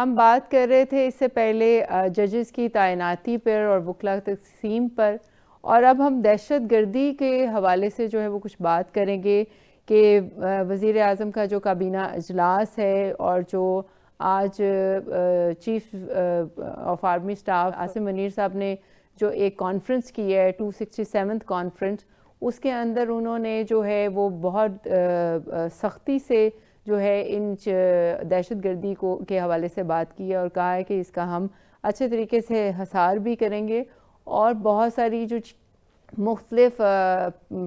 ہم بات کر رہے تھے اس سے پہلے ججز کی تعیناتی پر اور وکلا تقسیم پر، اور اب ہم دہشت گردی کے حوالے سے جو ہے وہ کچھ بات کریں گے کہ وزیر اعظم کا جو کابینہ اجلاس ہے اور جو آج chief of army staff Asim Munir صاحب نے جو ایک کانفرنس کی ہے 267 کانفرنس، اس کے اندر انہوں نے جو ہے وہ بہت سختی سے جو ہے ان دہشت گردی کے حوالے سے بات کی ہے اور کہا ہے کہ اس کا ہم اچھے طریقے سے حصار بھی کریں گے، اور بہت ساری جو مختلف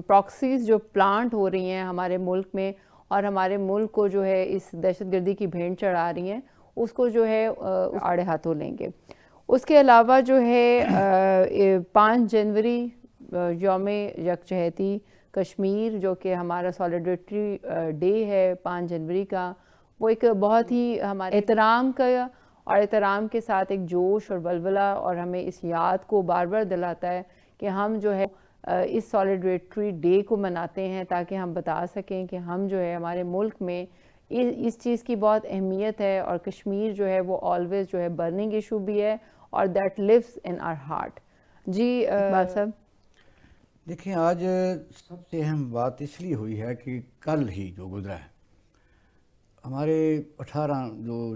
پراکسیز جو پلانٹ ہو رہی ہیں ہمارے ملک میں اور ہمارے ملک کو جو ہے اس دہشت گردی کی بھینٹ چڑھا رہی ہیں، اس کو جو ہے آڑے ہاتھوں لیں گے۔ اس کے علاوہ جو ہے 5 جنوری یوم یکجہتی کشمیر جو کہ ہمارا سالیڈریٹی ڈے ہے 5 جنوری کا، وہ ایک بہت ہی ہمارے احترام کا اور احترام کے ساتھ ایک جوش اور ولولہ، اور ہمیں اس یاد کو بار بار دلاتا ہے کہ ہم جو ہے اس سالیڈریٹی ڈے کو مناتے ہیں تاکہ ہم بتا سکیں کہ ہم جو ہے ہمارے ملک میں اس چیز کی بہت اہمیت ہے، اور کشمیر جو ہے وہ آلویز جو ہے برننگ ایشو بھی ہے اور that leaves in our heart. جی اقبال صاحب، دیکھیں آج سب سے اہم بات اس لیے ہوئی ہے کہ کل ہی جو گزرا ہے ہمارے 18 جو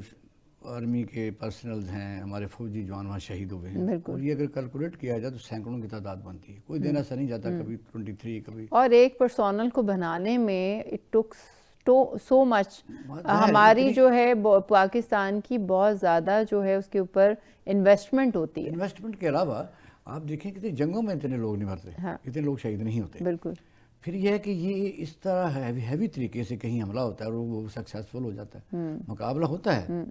آرمی کے پرسنلز ہیں، ہمارے فوجی جوان وہاں شہید ہوئے ہیں، اور یہ اگر کیلکولیٹ کیا جائے تو سینکڑوں کی تعداد بنتی ہے، کوئی دن ایسا نہیں جاتا کبھی 23 کبھی، اور ایک پرسونل کو بنانے میں اٹ ٹک سو مچ، ہماری جو ہے پاکستان کی بہت زیادہ جو ہے اس کے اوپر انویسٹمنٹ ہوتی ہے۔ انویسٹمنٹ کے علاوہ آپ دیکھیں کہ جنگوں میں اتنے لوگ نہیں مرتے، اتنے لوگ شہید نہیں ہوتے۔ بالکل۔ پھر یہ ہے کہ یہ اس طرح ہیوی طریقے سے کہیں حملہ ہوتا ہے اور وہ سکسیسفل ہو جاتا ہے، مقابلہ ہوتا ہے،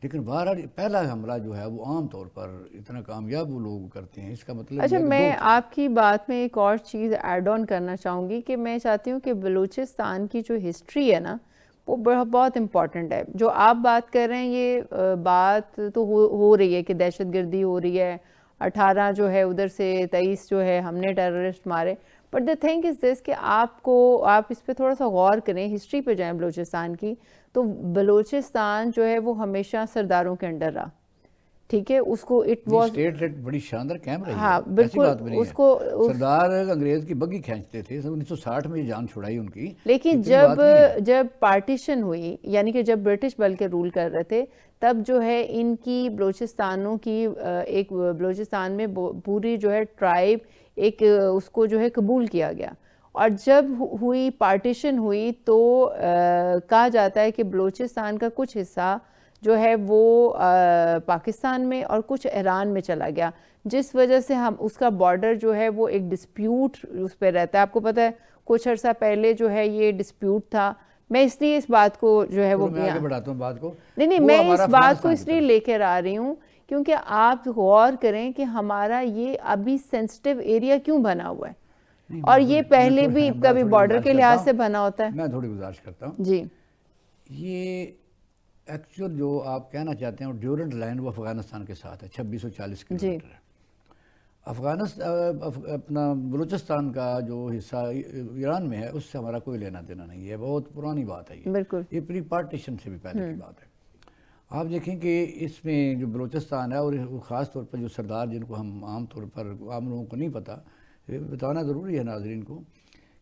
لیکن بہرحال پہلا حملہ جو ہے وہ عام طور پر اتنا کامیاب وہ لوگ کرتے ہیں، اس کا مطلب اچھا، میں آپ کی بات میں ایک اور چیز ایڈ آن کرنا چاہوں گی کہ میں چاہتی ہوں کہ بلوچستان کی جو ہسٹری ہے نا وہ بہت امپورٹنٹ ہے۔ جو آپ بات کر رہے ہیں یہ بات تو ہو رہی ہے کہ دہشت گردی ہو رہی ہے، 18 جو ہے ادھر سے 23 جو ہے ہم نے ٹیررسٹ مارے، بٹ دا تھنگ از دس کہ آپ اس پہ تھوڑا سا غور کریں، ہسٹری پہ جائیں بلوچستان کی، تو بلوچستان جو ہے وہ ہمیشہ سرداروں کے انڈر رہا، ٹھیک ہے، اس کو اٹ واز اسٹیٹ بڑی شاندار کیمپ رہی ہے، ہاں ایسی بالکل، بات نہیں اس ہے، کو سردار انگریز کی بگی کھینچتے تھے، 1960 میں جان چھڑائی ان کی، لیکن جب پارٹیشن ہوئی، یعنی کہ جب برٹش بلکہ رول کر رہے تھے، تب جو ہے ان کی بلوچستانوں کی ایک بلوچستان میں پوری جو ہے ٹرائب ایک اس کو جو ہے قبول کیا گیا، اور جب ہوئی پارٹیشن ہوئی تو کہا جاتا ہے کہ بلوچستان کا کچھ حصہ جو ہے وہ پاکستان میں اور کچھ ایران میں چلا گیا، جس وجہ سے ہم اس کا بارڈر جو ہے وہ ایک ڈسپیوٹ اس پہ رہتا ہے۔ آپ کو پتہ ہے کچھ عرصہ پہلے جو ہے یہ ڈسپیوٹ تھا، میں اس لیے اس بات کو جو ہے وہ میں آگے بڑھاتا ہوں بات کو، نہیں میں اس بات کو اس لیے لے کر آ رہی ہوں کیونکہ آپ غور کریں کہ ہمارا یہ ابھی سینسٹیو ایریا کیوں بنا ہوا ہے، اور یہ پہلے بھی کبھی بارڈر کے لحاظ سے بنا ہوتا ہے۔ میں تھوڑی گزارش کرتا ہوں، جی، یہ ایکچوئل جو آپ کہنا چاہتے ہیں وہ ڈیورنٹ لائن وہ افغانستان کے ساتھ ہے، 2640 کلومیٹر ہے۔ اپنا بلوچستان کا جو حصہ ایران میں ہے اس سے ہمارا کوئی لینا دینا نہیں ہے، بہت پرانی بات ہے بالکل، یہ پری پارٹیشن سے بھی پہلے کی بات ہے۔ آپ دیکھیں کہ اس میں جو بلوچستان ہے اور خاص طور پر جو سردار جن کو ہم عام طور پر عام لوگوں کو نہیں پتہ، بتانا ضروری ہے ناظرین کو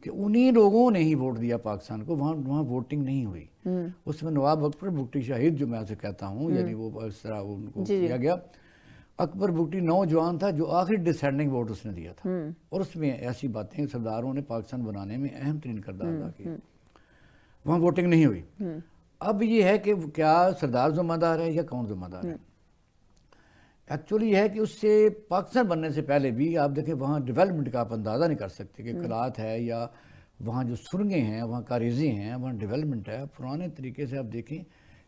کہ انہی لوگوں نے ہی ووٹ دیا پاکستان کو، وہاں ووٹنگ نہیں ہوئی، اس میں نواب اکبر بگٹی شہید جو میں اسے کہتا ہوں، یعنی وہ اس طرح ان کو کیا گیا۔ اکبر بگٹی نوجوان تھا جو آخری ڈسینڈنگ ووٹ اس نے دیا تھا، اور اس میں ایسی باتیں سرداروں نے پاکستان بنانے میں اہم ترین کردار ادا کیا، وہاں ووٹنگ نہیں ہوئی۔ اب یہ ہے کہ کیا سردار ذمہ دار ہے یا کون ذمہ دار ہے؟ ایکچولی یہ ہے کہ اس سے پاکستان بننے سے پہلے بھی آپ دیکھیں وہاں ڈیولپمنٹ کا آپ اندازہ نہیں کر سکتے کہ قلعات ہے یا وہاں جو سرنگیں ہیں، وہاں کاریزیں ہیں، وہاں ڈیولپمنٹ ہے، پرانے طریقے سے آپ دیکھیں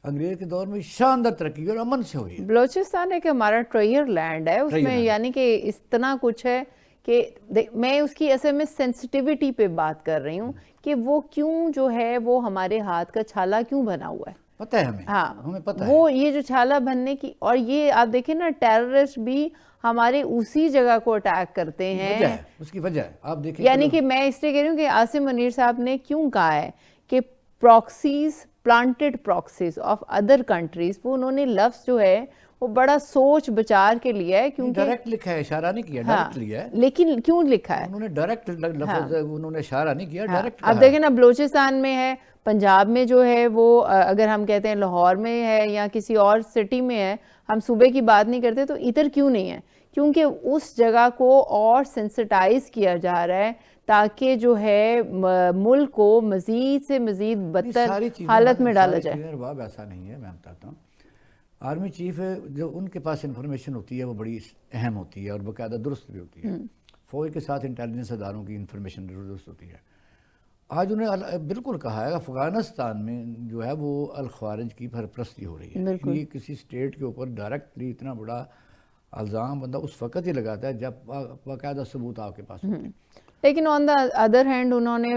انگریز کے دور میں شاندار ترقی اور امن سے ہوئی ہے۔ بلوچستان ایک ہمارا ٹریئر لینڈ ہے، اس میں یعنی کہ اتنا کچھ ہے کہ میں اس کی اصل میں سینسٹیوٹی پہ بات کر رہی ہوں کہ وہ کیوں جو ہے وہ ہمارے ہاتھ کا چھالا کیوں بنا ہوا ہے، پتہ ہے ہمیں، ہاں پتہ ہے وہ یہ جو چھالا بننے کی، اور یہ آپ دیکھیں نا ٹیررسٹ بھی ہمارے اسی جگہ کو اٹیک کرتے ہیں، اس کی وجہ ہے آپ دیکھیں، یعنی کہ میں اس لیے کہہ رہی ہوں کہ عاصم منیر صاحب نے کیوں کہا ہے کہ proxies planted proxies of other countries. وہ انہوں نے لفظ جو ہے وہ بڑا سوچ بچار کے لیا ہے کیونکہ ڈائریکٹ لکھا ہے, اشارہ نہیں کیا, ڈائریکٹ لیا ہے. لیکن کیوں لکھا ہے؟ انہوں نے ڈائریکٹ لفظ, انہوں نے اشارہ نہیں کیا, ڈائریکٹ اب دیکھیں نا, بلوچستان میں ہے, پنجاب میں جو ہے وہ اگر ہم کہتے ہیں لاہور میں ہے یا کسی اور سٹی میں ہے, ہم صوبے کی بات نہیں کرتے, تو ادھر کیوں نہیں ہے؟ کیونکہ اس جگہ کو اور سینسٹائز کیا جا رہا ہے تاکہ جو ہے ملک کو مزید سے مزید بدتر حالت میں ڈالا جائے. باب ایسا نہیں ہے, میں بتاتا ہوں. آرمی چیف جو ان کے پاس انفارمیشن ہوتی ہے وہ بڑی اہم ہوتی ہے اور باقاعدہ درست بھی ہوتی ہے. فوج کے ساتھ انٹیلیجنس اداروں کی انفارمیشن درست ہوتی ہے. آج انہیں بالکل کہا ہے افغانستان میں جو ہے وہ الخوارج کی سرپرستی ہو رہی ہے. یہ کسی اسٹیٹ کے اوپر ڈائریکٹلی اتنا بڑا الزام بندہ اس وقت ہی لگاتا ہے جب باقاعدہ ثبوت آپ کے پاس ہوتے ہیں. لیکن آن دا ادر ہینڈ انہوں نے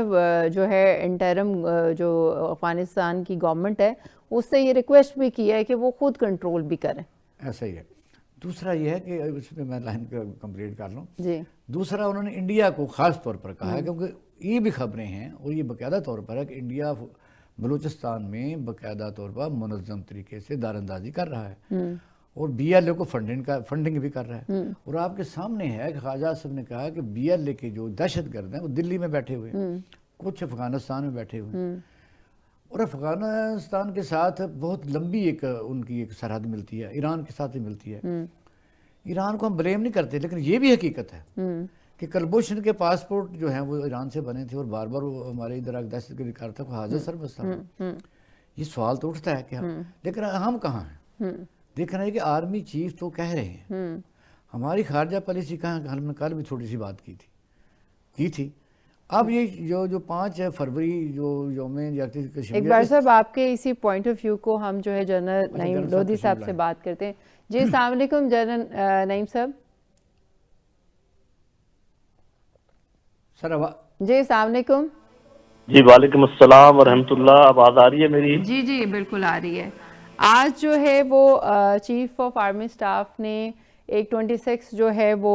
جو ہے انٹرم جو افغانستان کی گورنمنٹ ہے اس سے یہ ریکویسٹ بھی کی ہے کہ وہ خود کنٹرول بھی کریں. ایسا ہی ہے. دوسرا یہ ہے کہ اس میں لائن کمپلیٹ کر لوں. جی. دوسرا انہوں نے انڈیا کو خاص طور پر کہا ہے, کیونکہ یہ بھی خبریں ہیں اور یہ باقاعدہ طور پر ہے کہ انڈیا بلوچستان میں باقاعدہ طور پر منظم طریقے سے داراندازی کر رہا ہے اور بی ایل اے کو فنڈنگ بھی کر رہا ہے. اور آپ کے سامنے ہے کہ خواجہ صاحب نے کہا کہ بی ایل اے کے جو دہشت گرد ہیں وہ دلی میں بیٹھے ہوئے ہیں, کچھ افغانستان میں بیٹھے ہوئے ہیں, اور افغانستان کے ساتھ بہت لمبی ان کی ایک سرحد ملتی ہے, ایران کے ساتھ ہی ملتی ہے. ایران کو ہم بلیم نہیں کرتے, لیکن یہ بھی حقیقت ہے کہ کلبھوشن کے پاسپورٹ جو ہیں وہ ایران سے بنے تھے اور بار بار وہ ہمارے ادھر دہشت گردی کرتا تھا, حاضر سربست تھا. یہ سوال تو اٹھتا ہے کہ لیکن ہم کہاں ہیں؟ دیکھ رہے ہیں کہ آرمی چیف تو کہہ رہے ہیں, ہماری خارجہ پالیسی کہاں, ہم نے کل بھی تھوڑی سی بات کی تھی. اب یہ جو 5 فروری جو یوم یکجہتی کشمیر, اقبال صاحب آپ کے اسی پوائنٹ آف ویو کو ہم جو ہے جنرل نعیم لودھی صاحب سے بات کرتے ہیں. جی السلام علیکم جنرل نعیم صاحب. جی السلام علیکم. جی وعلیکم السلام ورحمۃ اللہ. آواز آ رہی ہے میری؟ جی جی بالکل آ رہی ہے. آج جو ہے وہ چیف آف آرمی سٹاف نے ایک 26 جو ہے وہ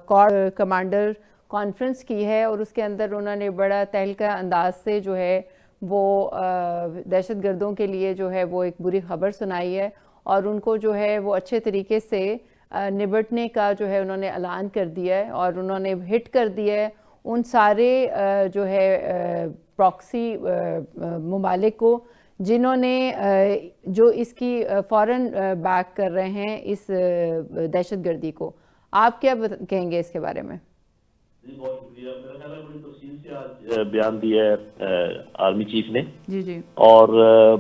کور کمانڈر کانفرنس کی ہے اور اس کے اندر انہوں نے بڑا تہلکہ انداز سے جو ہے وہ دہشت گردوں کے لیے جو ہے وہ ایک بری خبر سنائی ہے اور ان کو جو ہے وہ اچھے طریقے سے نبٹنے کا جو ہے انہوں نے اعلان کر دیا ہے اور انہوں نے ہٹ کر دیا ہے ان سارے جو ہے پراکسی ممالک کو جنہوں نے جو اس کی فوراً بیک کر رہے ہیں اس دہشت گردی کو. آپ کیا کہیں گے اس کے بارے میں؟ جی بہت شکریہ. میرا خیال ہے بڑی تفصیل سے آج بیان دیا ہے آرمی چیف نے. جی جی. اور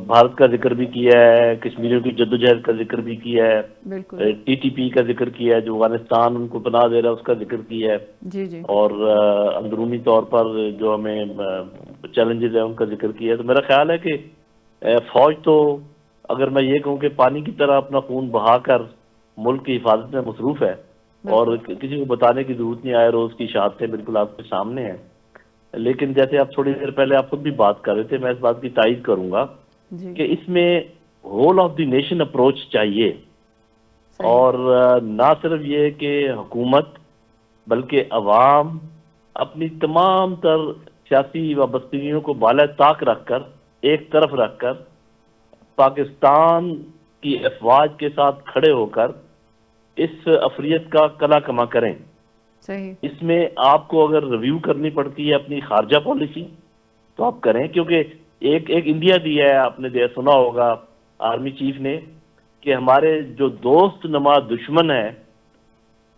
بھارت کا ذکر بھی کیا ہے, کشمیریوں کی جدوجہد کا ذکر بھی کیا ہے, بالکل ٹی ٹی پی کا ذکر کیا ہے جو افغانستان ان کو پناہ دے رہا ہے اس کا ذکر کیا ہے. جی جی. اور اندرونی طور پر جو ہمیں چیلنجز ہیں ان کا ذکر کیا ہے. تو میرا خیال ہے کہ فوج تو اگر میں یہ کہوں کہ پانی کی طرح اپنا خون بہا کر ملک کی حفاظت میں مصروف ہے اور کسی کو بتانے کی ضرورت نہیں, آئے روز کی شہادتیں بالکل آپ کے سامنے ہیں. لیکن جیسے آپ تھوڑی دیر پہلے آپ خود بھی بات کر رہے تھے, میں اس بات کی تائید کروں گا کہ اس میں whole of the nation approach چاہیے اور نہ صرف یہ کہ حکومت بلکہ عوام اپنی تمام تر سیاسی وابستگیوں کو بالائے طاق رکھ کر ایک طرف رکھ کر پاکستان کی افواج کے ساتھ کھڑے ہو کر اس افریت کا کلا کما کریں. صحیح. اس میں آپ کو اگر ریویو کرنی پڑتی ہے اپنی خارجہ پالیسی تو آپ کریں, کیونکہ ایک انڈیا دیا ہے, آپ نے سنا ہوگا آرمی چیف نے کہ ہمارے جو دوست نما دشمن ہیں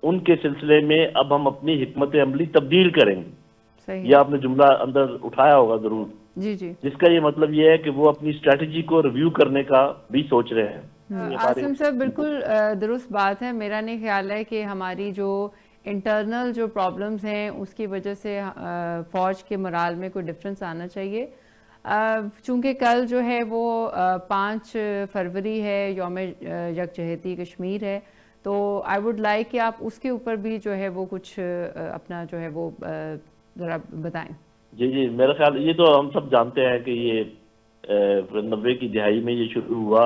ان کے سلسلے میں اب ہم اپنی حکمت عملی تبدیل کریں گے. یہ آپ نے جملہ اندر اٹھایا ہوگا ضرور. جی جی. جس کا یہ مطلب یہ ہے کہ وہ اپنی اسٹریٹجی کو ریویو کرنے کا بھی سوچ رہے ہیں. عاصم صاحب بالکل درست بات ہے. میرا نہیں خیال ہے کہ ہماری جو انٹرنل جو پرابلمز ہیں اس کی وجہ سے فوج کے مرال میں کوئی ڈفرینس آنا چاہیے. چونکہ کل جو ہے وہ 5 فروری ہے, یوم یکجہتی کشمیر ہے, تو آئی ووڈ لائک کہ آپ اس کے اوپر بھی جو ہے وہ کچھ اپنا جو ہے وہ ذرا بتائیں. جی جی. میرا خیال یہ تو ہم سب جانتے ہیں کہ یہ 90 کی دہائی میں یہ شروع ہوا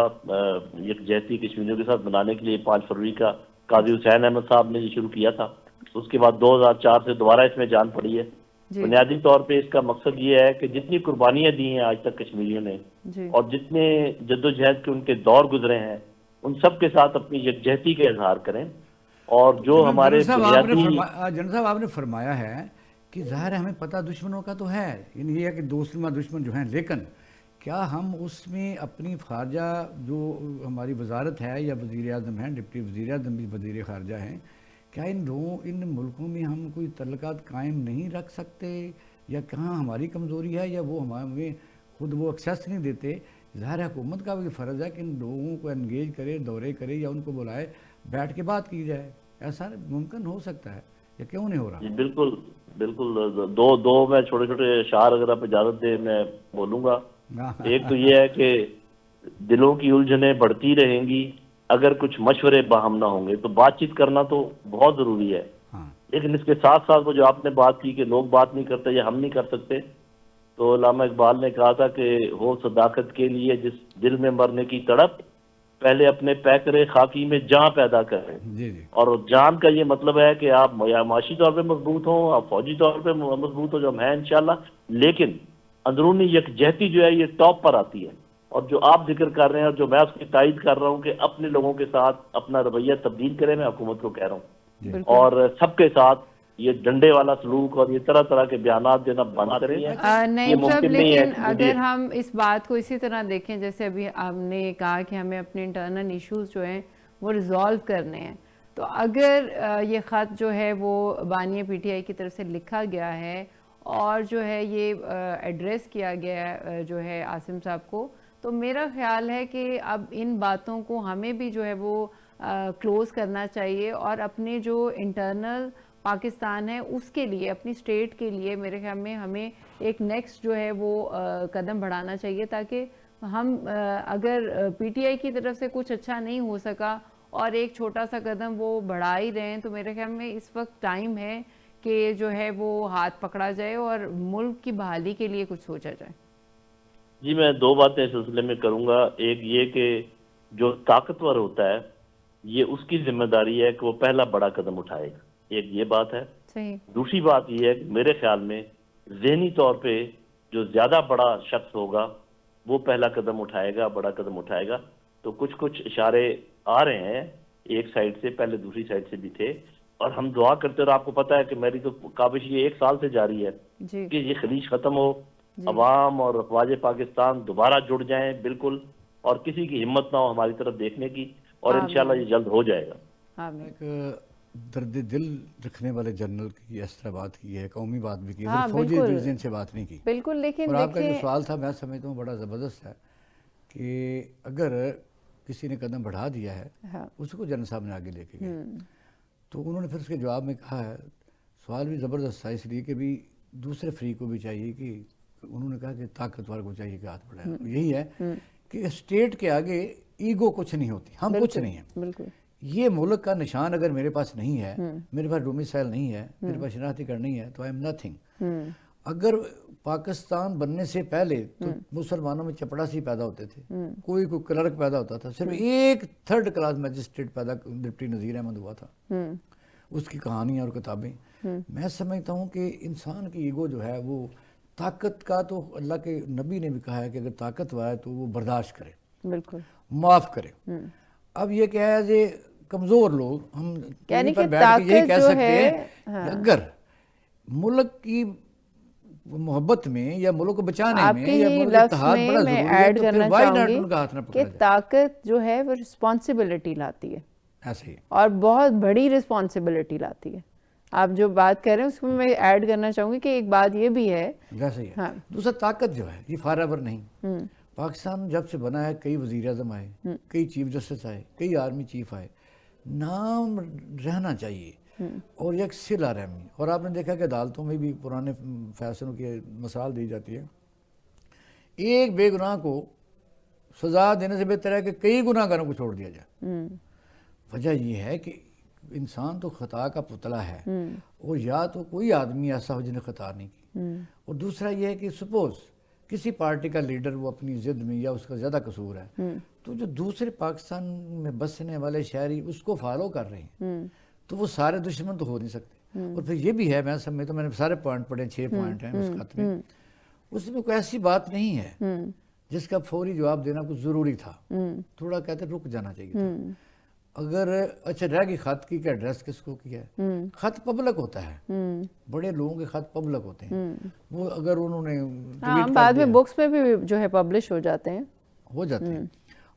یکجہتی کشمیریوں کے ساتھ منانے کے لیے. 5 فروری کا قاضی حسین احمد صاحب نے یہ شروع کیا تھا. اس کے بعد 2004 سے دوبارہ اس میں جان پڑی ہے. بنیادی طور پہ اس کا مقصد یہ ہے کہ جتنی قربانیاں دی ہیں آج تک کشمیریوں نے جی اور جتنے جدوجہد کے ان کے دور گزرے ہیں ان سب کے ساتھ اپنی یکجہتی کا اظہار کریں. اور جو ہمارے جنرل صاحب آپ نے فرمایا ہے کہ ظاہر ہے ہمیں پتہ دشمنوں کا تو ہے، یعنی یہ ہے کہ دوسرے دشمن جو ہیں، لیکن کیا ہم اس میں اپنی خارجہ جو ہماری وزارت ہے یا وزیر اعظم ہیں، ڈپٹی وزیر اعظم بھی وزیر خارجہ ہیں، کیا ان ملکوں میں ہم کوئی تعلقات قائم نہیں رکھ سکتے، یا کہاں ہماری کمزوری ہے یا وہ ہمیں خود وہ ایکسیس نہیں دیتے؟ ظاہر ہے حکومت کا بھی فرض ہے کہ ان لوگوں کو انگیج کرے، دورے کرے یا ان کو بلائے، بیٹھ کے بات کی جائے. ایسا ممکن ہو سکتا ہے یا کیوں نہیں ہو رہا؟ جی بالکل بالکل. دو میں چھوٹے چھوٹے اشعار اگر آپ اجازت دیں میں بولوں گا. ایک تو یہ ہے کہ دلوں کی الجھنیں بڑھتی رہیں گی اگر کچھ مشورے باہم نہ ہوں گے. تو بات چیت کرنا تو بہت ضروری ہے، لیکن اس کے ساتھ ساتھ وہ جو آپ نے بات کی کہ لوگ بات نہیں کرتے یا ہم نہیں کر سکتے، تو علامہ اقبال نے کہا تھا کہ ہو صداقت کے لیے جس دل میں مرنے کی تڑپ، پہلے اپنے پیکرے خاکی میں جان پیدا کریں. جی جی. اور جان کا یہ مطلب ہے کہ آپ معاشی طور پہ مضبوط ہوں، آپ فوجی طور پہ مضبوط ہو، جو ہم ہیں انشاءاللہ، لیکن اندرونی یکجہتی جو ہے یہ ٹاپ پر آتی ہے. اور جو آپ ذکر کر رہے ہیں اور جو میں اس کی تائید کر رہا ہوں کہ اپنے لوگوں کے ساتھ اپنا رویہ تبدیل کریں، میں حکومت کو کہہ رہا ہوں، اور سب کے ساتھ یہ ڈنڈے والا سلوک اور یہ طرح طرح کے بیانات دینا بند کریں. نعیم صاحب، لیکن اگر ہم اس بات کو اسی طرح دیکھیں جیسے ابھی آپ نے کہا کہ ہمیں اپنے انٹرنل ایشوز جو ہیں وہ ریزالو کرنے ہیں، تو اگر یہ خط جو ہے وہ بانی پی ٹی آئی کی طرف سے لکھا گیا ہے اور جو ہے یہ ایڈریس کیا گیا ہے جو ہے عاصم صاحب کو، تو میرا خیال ہے کہ اب ان باتوں کو ہمیں بھی جو ہے وہ کلوز کرنا چاہیے، اور اپنے جو انٹرنل پاکستان ہے اس کے لیے، اپنی اسٹیٹ کے لیے میرے خیال میں ہمیں ایک نیکسٹ جو ہے وہ قدم بڑھانا چاہیے، تاکہ ہم اگر پی ٹی آئی کی طرف سے کچھ اچھا نہیں ہو سکا اور ایک چھوٹا سا قدم وہ بڑھا ہی رہے ہیں، تو میرے خیال میں اس وقت ٹائم ہے کہ جو ہے وہ ہاتھ پکڑا جائے اور ملک کی بحالی کے لیے کچھ سوچا جائے. جی میں دو باتیں اس سلسلے میں کروں گا. ایک یہ کہ جو طاقتور ہوتا ہے یہ اس کی ذمہ داری ہے کہ وہ پہلا بڑا قدم اٹھائے گا، ایک یہ بات ہے. صحیح. دوسری بات یہ ہے کہ میرے خیال میں ذہنی طور پہ جو زیادہ بڑا شخص ہوگا وہ پہلا قدم اٹھائے گا، بڑا قدم اٹھائے گا. تو کچھ اشارے آ رہے ہیں ایک سائڈ سے، پہلے دوسری سائڈ سے بھی تھے، اور ہم دعا کرتے ہیں. اور آپ کو پتہ ہے کہ میری تو کاوش یہ 1 سال سے جاری ہے کہ یہ خلیج ختم ہو، عوام اور افواج پاکستان دوبارہ جڑ جائیں بالکل، اور کسی کی ہمت نہ ہو ہماری طرف دیکھنے کی، اور انشاءاللہ یہ جلد ہو جائے گا. ایک درد دل رکھنے والے جنرل کی اس طرح بات کی ہے، قومی بات بھی کی، فوجی ڈویژن سے بات نہیں کی بالکل. لیکن اور آپ کا جو سوال تھا میں سمجھتا ہوں بڑا زبردست ہے کہ اگر کسی نے قدم بڑھا دیا ہے اس کو جنرل صاحب نے آگے لے کے گئے، تو انہوں نے پھر اس کے جواب میں کہا ہے، سوال بھی زبردست تھا اس لیے کہ بھی دوسرے فریق کو بھی چاہیے کہ انہوں نے کہا کہ طاقتور کو چاہیے کہ ہاتھ بڑھائے. یہی ہے کہ اسٹیٹ کے آگے ایگو کچھ نہیں ہوتی، ہم کچھ نہیں ہیں. بالکل. یہ ملک کا نشان اگر میرے پاس نہیں ہے، میرے پاس ڈومیسائل نہیں ہے، میرے پاس شناختی کارڈ نہیں ہے، تو آئی ایم نتھنگ. اگر پاکستان بننے سے پہلے تو مسلمانوں میں چپڑاسی پیدا ہوتے تھے، کوئی کلرک پیدا ہوتا تھا، صرف ایک 3rd کلاس میجسٹریٹ پیدا ڈپٹی نذیر احمد ہوا تھا. اس کی کہانیاں اور کتابیں. میں سمجھتا ہوں کہ انسان کی ایگو جو ہے وہ طاقت کا، تو اللہ کے نبی نے بھی کہا ہے کہ اگر طاقت ہے تو وہ برداشت کرے، بالکل معاف کرے. اب یہ کیا ہے کہ کمزور لوگ ہم پر بیٹھ کے یہ کہہ سکتے ہیں کہ اگر ملک کی محبت میں یا ملک کو بچانے میں یا ملک اتحاد بڑا ضروری ہے، تو پھر وائی ناٹ ان کا ہاتھ نہ پکڑا جائے. کہ طاقت جو ہے وہ رسپانسبلٹی لاتی ہے، ایسے ہی، اور بہت بڑی رسپانسبلٹی لاتی ہے. آپ جو بات کہہ رہے ہیں اس میں میں ایڈ کرنا چاہوں گی کہ ایک بات یہ بھی ہے ویسے ہی ہے. دوسرا طاقت جو ہے یہ فار ایور نہیں. پاکستان جب سے بنا ہے کئی وزیر اعظم آئے، کئی چیف جسٹس آئے، کئی آرمی چیف آئے. نام رہنا چاہیے اور ایک صلہ رحمی. اور آپ نے دیکھا کہ عدالتوں میں بھی پرانے فیصلوں کی مثال دی جاتی ہے. ایک بے گناہ کو سزا دینے سے بہتر ہے کہ کئی گناہ گاروں کو چھوڑ دیا جائے. وجہ یہ ہے کہ انسان تو خطا کا پتلا ہے، اور یا تو کوئی آدمی ایسا ہو جنہیں خطا نہیں کی. اور دوسرا یہ ہے کہ سپوز کسی پارٹی کا لیڈر وہ اپنی ضد میں یا اس کا زیادہ قصور ہے، تو جو دوسرے پاکستان میں بسنے والے شہری اس کو فالو کر رہے ہیں، تو وہ سارے دشمن تو ہو نہیں سکتے. اور پھر یہ بھی ہے، میں سمجھتا ہوں، میں نے سارے پوائنٹ پڑھے، 6 پوائنٹ ہیں اس خط میں، اس میں کوئی ایسی بات نہیں ہے جس کا فوری جواب دینا کچھ ضروری تھا، تھوڑا کہتے رک جانا چاہیے تھا. اگر اچھا رہ گئی خط کی کہ ایڈریس کس کو کیا ہے، خط پبلک ہوتا ہے، بڑے لوگوں کے خط پبلک ہوتے ہیں، وہ اگر انہوں نے ہاں بعد میں بکس میں بھی جو ہے پبلش ہو جاتے ہیں،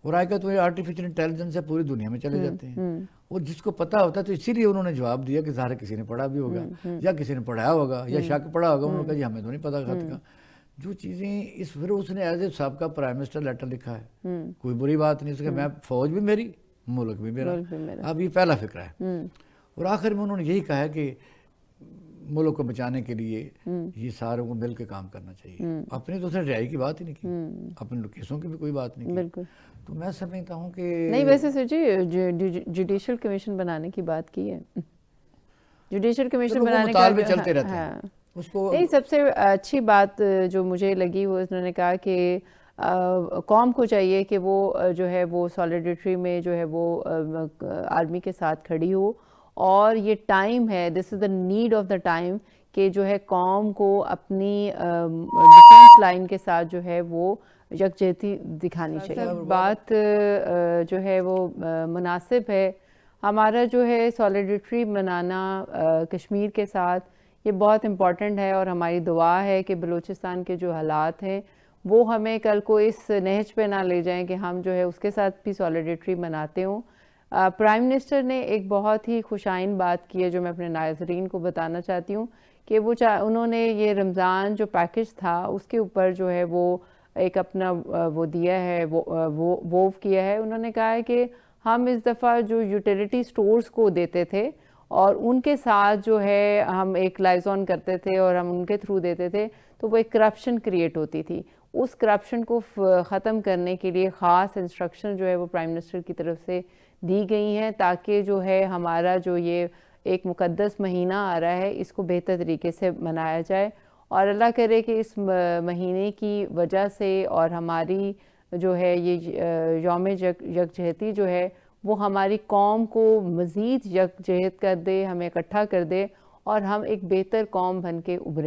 اور آج کل تو یہ آرٹیفیشل انٹیلیجنس ہے، پوری دنیا میں چلے جاتے ہیں، اور جس کو پتا ہوتا ہے تو اسی لیے انہوں نے جواب دیا کہ ظاہر کسی نے پڑھا بھی ہوگا یا کسی نے پڑھایا ہوگا یا شک پڑھا ہوگا، انہوں نے کہا جی ہمیں تو نہیں پتا خط کا. جو چیزیں پھر اس نے ایز اے سابقہ پرائم منسٹر لیٹر لکھا ہے، کوئی بری بات نہیں، اس کہ میں فوج بھی میری، ملک بھی میرا، اب یہ پہلا فکرہ ہے. اور آخر میں انہوں نے یہی کہا ہے کہ ملک کو بچانے کے لیے یہ ساروں کو مل کے کام کرنا چاہیے. اپنی تو رہائی کی بات ہی نہیں کی، اپنے کیسوں کی بھی کوئی بات نہیں کی. تو میں سمجھتا ہوں کہ نہیں، ویسے سر جی جوڈیشل کمیشن بنانے کی بات کی ہے، جوڈیشل کمیشن بنانے کا مطالبے چلتے رہتے ہیں اس کو. نہیں، سب سے اچھی بات جو مجھے لگی وہ انہوں نے کہا کہ قوم کو چاہیے کہ وہ جو ہے وہ سالیڈیٹری میں جو ہے وہ آرمی کے ساتھ کھڑی ہو، اور یہ ٹائم ہے، this is the need of the time کہ جو ہے قوم کو اپنی ڈیفنس لائن کے ساتھ جو ہے وہ یکجہتی دکھانی چاہیے. بات جو ہے وہ مناسب ہے. ہمارا جو ہے سالیڈیٹری منانا کشمیر کے ساتھ یہ بہت امپورٹنٹ ہے، اور ہماری دعا ہے کہ بلوچستان کے جو حالات ہیں وہ ہمیں کل کو اس نہج پہ نہ لے جائیں کہ ہم جو ہے اس کے ساتھ بھی سالیڈیٹری مناتے ہوں. پرائم منسٹر نے ایک بہت ہی خوشائن بات کی ہے جو میں اپنے ناظرین کو بتانا چاہتی ہوں کہ انہوں نے یہ رمضان جو پیکج تھا اس کے اوپر جو ہے وہ ایک اپنا وہ دیا ہے، ووو کیا ہے. انہوں نے کہا ہے کہ ہم اس دفعہ جو یوٹیلیٹی سٹورز کو دیتے تھے اور ان کے ساتھ جو ہے ہم ایک لائزون کرتے تھے اور ہم ان کے تھرو دیتے تھے تو وہ ایک کرپشن کریٹ ہوتی تھی. اس کرپشن کو ختم کرنے کے لیے خاص انسٹرکشن جو ہے وہ پرائم منسٹر کی طرف سے دی گئی ہیں تاکہ جو ہے ہمارا جو یہ ایک مقدس مہینہ آ رہا ہے اس کو بہتر طریقے سے منایا جائے. اور اللہ کرے کہ اس مہینے کی وجہ سے اور ہماری جو ہے یہ یوم یکجہتی جو ہے وہ ہماری قوم کو مزید یکجہت کر دے، ہمیں اکٹھا کر دے اور ہم ایک بہتر قوم بن کے ابھریں.